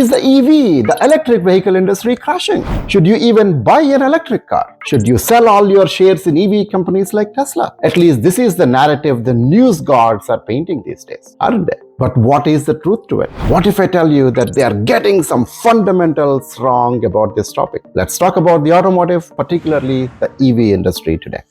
Is the EV, the electric vehicle industry, crashing? Should you even buy an electric car? Should you sell all your shares in EV companies like Tesla? At least this is the narrative the news gods are painting these days, aren't they? But what is the truth to it? What if I tell you that they are getting some fundamentals wrong about this topic? Let's talk about the automotive, particularly the EV industry today.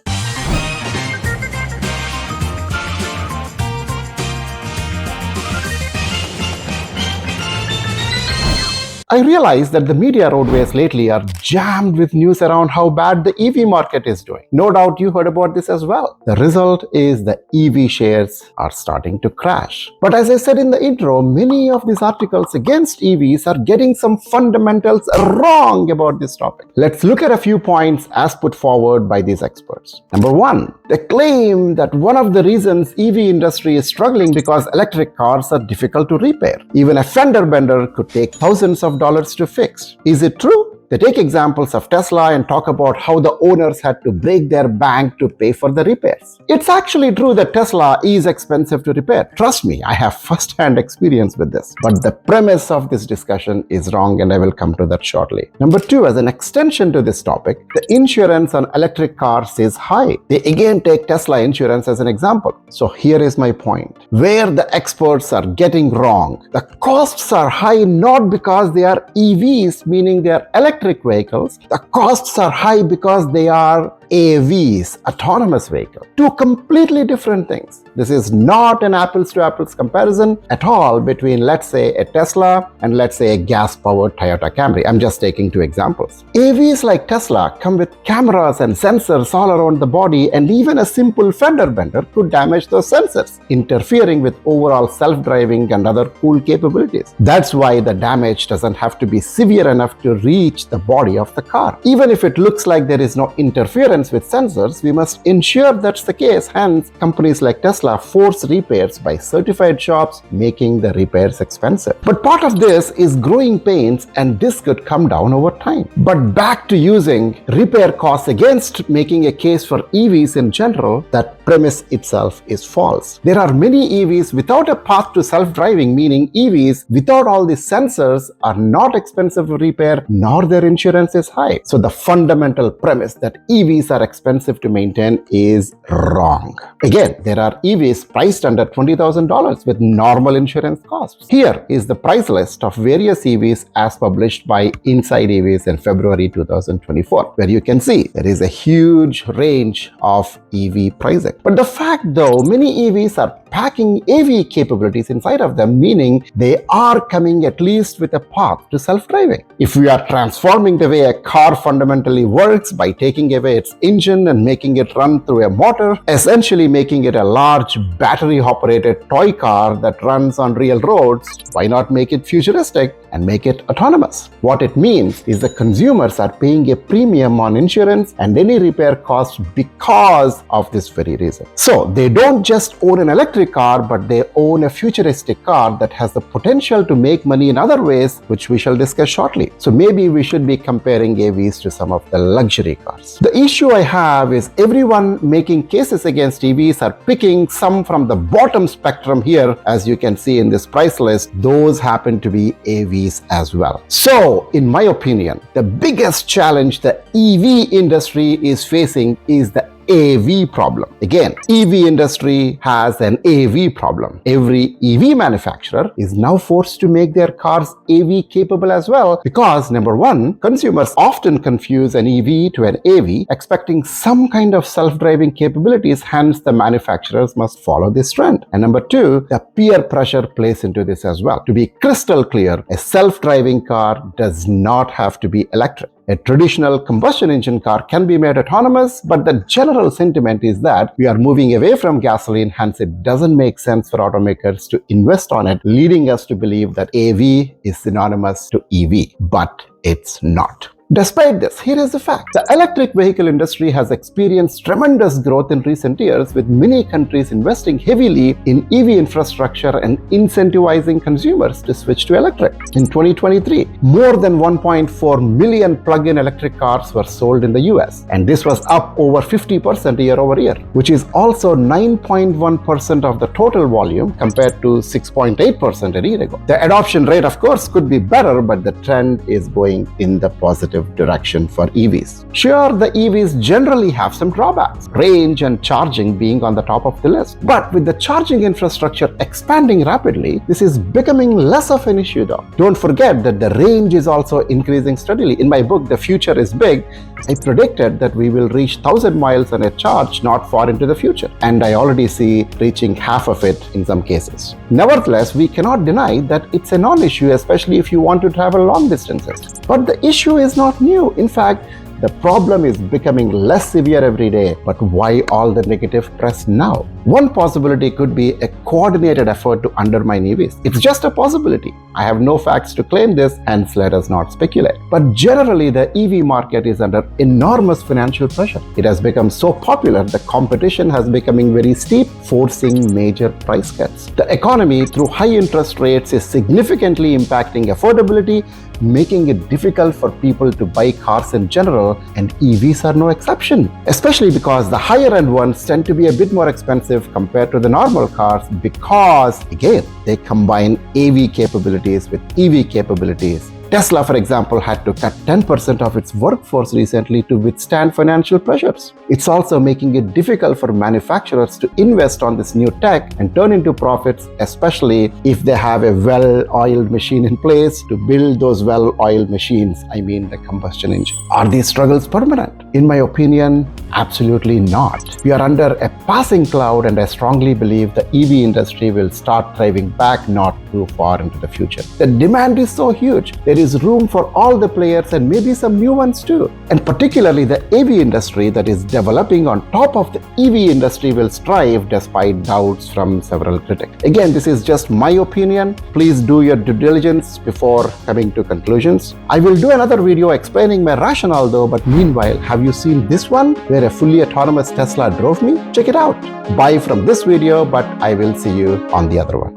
I realize that the media roadways lately are jammed with news around how bad the EV market is doing. No doubt you heard about this as well. The result is the EV shares are starting to crash. But as I said in the intro, many of these articles against EVs are getting some fundamentals wrong about this topic. Let's look at a few points as put forward by these experts. Number one, they claim that one of the reasons EV industry is struggling because electric cars are difficult to repair. Even a fender bender could take thousands of dollars to fix. Is it true? They take examples of Tesla and talk about how the owners had to break their bank to pay for the repairs. It's actually true that Tesla is expensive to repair. Trust me, I have first-hand experience with this. But the premise of this discussion is wrong, and I will come to that shortly. Number two, as an extension to this topic, the insurance on electric cars is high. They again take Tesla insurance as an example. So here is my point. Where the experts are getting wrong, the costs are high not because they are EVs, meaning they are electric vehicles. The costs are high because they are AVs, autonomous vehicle. Two completely different things. This is not an apples to apples comparison at all between, let's say, a Tesla and let's say a gas-powered Toyota Camry. I'm just taking two examples. AVs like Tesla come with cameras and sensors all around the body, and even a simple fender bender could damage those sensors, interfering with overall self-driving and other cool capabilities. That's why the damage doesn't have to be severe enough to reach the body of the car. Even if it looks like there is no interference with sensors, we must ensure that's the case. Hence, companies like Tesla force repairs by certified shops, making the repairs expensive. But part of this is growing pains, and this could come down over time. But back to using repair costs against making a case for EVs in general, that premise itself is false. There are many EVs without a path to self-driving, meaning EVs without all these sensors are not expensive to repair, nor their insurance is high. So the fundamental premise that EVs are expensive to maintain is wrong. Again, there are EVs priced under $20,000 with normal insurance costs. Here is the price list of various EVs as published by Inside EVs in February 2024, where you can see there is a huge range of EV pricing. But the fact though, many EVs are packing AV capabilities inside of them, meaning they are coming at least with a path to self-driving. If we are transforming the way a car fundamentally works by taking away its engine and making it run through a motor, essentially making it a large battery-operated toy car that runs on real roads, why not make it futuristic and make it autonomous? What it means is the consumers are paying a premium on insurance and any repair costs because of this very reason. So they don't just own an electric car, but they own a futuristic car that has the potential to make money in other ways, which we shall discuss shortly. So maybe we should be comparing AVs to some of the luxury cars. The issue I have is everyone making cases against EVs are picking some from the bottom spectrum here. As you can see in this price list, those happen to be AVs as well. So in my opinion, the biggest challenge the EV industry is facing is the AV problem. Again, EV industry has an AV problem. Every EV manufacturer is now forced to make their cars AV capable as well because, number one, consumers often confuse an EV to an AV, expecting some kind of self-driving capabilities, hence the manufacturers must follow this trend. And number two, the peer pressure plays into this as well. To be crystal clear, a self-driving car does not have to be electric. A traditional combustion engine car can be made autonomous, but the general sentiment is that we are moving away from gasoline, hence it doesn't make sense for automakers to invest on it, leading us to believe that AV is synonymous to EV, but it's not. Despite this, here is the fact. The electric vehicle industry has experienced tremendous growth in recent years, with many countries investing heavily in EV infrastructure and incentivizing consumers to switch to electric. In 2023, more than 1.4 million plug-in electric cars were sold in the US, and this was up over 50% year over year, which is also 9.1% of the total volume compared to 6.8% a year ago. The adoption rate, of course, could be better, but the trend is going in the positive direction for EVs. Sure, the EVs generally have some drawbacks, range and charging being on the top of the list. But with the charging infrastructure expanding rapidly, this is becoming less of an issue though. Don't forget that the range is also increasing steadily. In my book, The Future is Big, I predicted that we will reach 1,000 miles on a charge not far into the future, and I already see reaching half of it in some cases. Nevertheless, we cannot deny that it's a non-issue, especially if you want to travel long distances. But the issue is not new. In fact, the problem is becoming less severe every day. But why all the negative press now? One possibility could be a coordinated effort to undermine EVs. It's just a possibility. I have no facts to claim this, hence let us not speculate. But generally, the EV market is under enormous financial pressure. It has become so popular, the competition has becoming very steep, forcing major price cuts. The economy, through high interest rates, is significantly impacting affordability, making it difficult for people to buy cars in general, and EVs are no exception, especially because the higher end ones tend to be a bit more expensive compared to the normal cars because, again, they combine AV capabilities with EV capabilities. Tesla, for example, had to cut 10% of its workforce recently to withstand financial pressures. It's also making it difficult for manufacturers to invest on this new tech and turn into profits, especially if they have a well-oiled machine in place to build those well-oiled machines, I mean the combustion engine. Are these struggles permanent? In my opinion, absolutely not. We are under a passing cloud, and I strongly believe the EV industry will start thriving back not too far into the future. The demand is so huge. There is room for all the players and maybe some new ones too. And particularly the AV industry that is developing on top of the EV industry will strive despite doubts from several critics. Again, this is just my opinion. Please do your due diligence before coming to conclusions. I will do another video explaining my rationale though, but meanwhile, have you seen this one where a fully autonomous Tesla drove me? Check it out. Bye from this video, but I will see you on the other one.